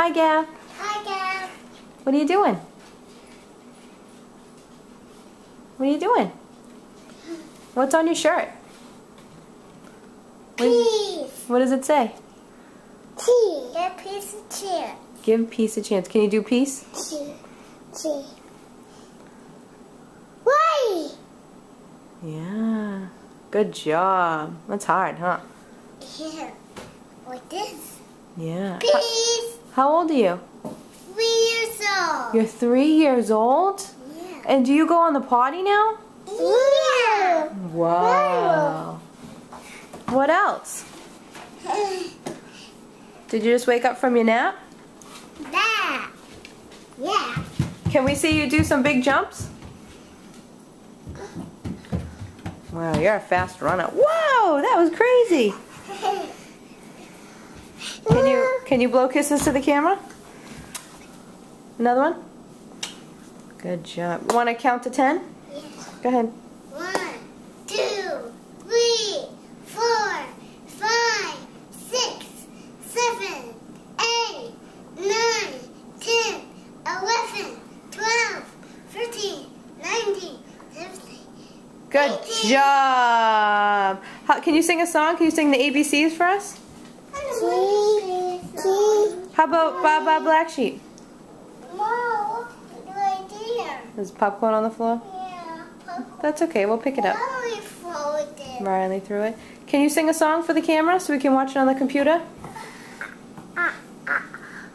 Hi, Gav. Hi, Gav. What are you doing? What are you doing? What's on your shirt? Peace. What does it say? Tea. Give peace a chance. Give peace a chance. Can you do peace? Tea. Why? Yeah. Good job. That's hard, huh? Yeah. Like this. Yeah. Peace. How old are you? 3 years old. You're 3 years old? Yeah. And do you go on the potty now? Yeah. Wow. What else? Did you just wake up from your nap? That. Yeah. Can we see you do some big jumps? Wow, you're a fast runner. Whoa, that was crazy. Can you blow kisses to the camera? Another one? Good job. You want to count to 10? Yeah. Go ahead. 1, 2, 3, 4, 5, 6, 7, 8, 9, 10, 11, 12, 13, 19, 17. Good job. Can you sing a song? Can you sing the ABCs for us? How about Baa Baa Black Sheep? Mom, right there. There's popcorn on the floor? Yeah. That's okay, we'll pick it up. Riley threw it there. Riley threw it. Can you sing a song for the camera so we can watch it on the computer?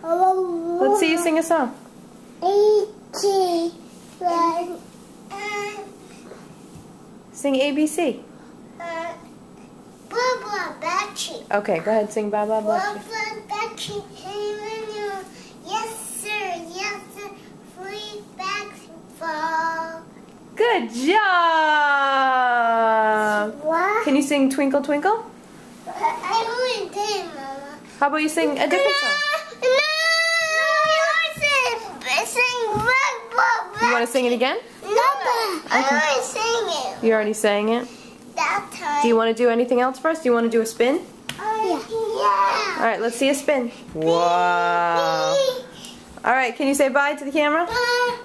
Let's see you sing a song. Sing ABC. Blah blah battery. Okay, go ahead, sing Baa Baa Black Blah Sheep. blah battery. Yes sir, free bags fall. Good job! What? Can you sing Twinkle Twinkle? I only did, Mama. How about you sing a different song? No, sing blah blah. You want to sing it again? No, I already sang it. You already sang it. That time. Do you want to do anything else for us? Do you want to do a spin? Yeah. Alright, let's see a spin. Wow. Alright, can you say bye to the camera? Bye.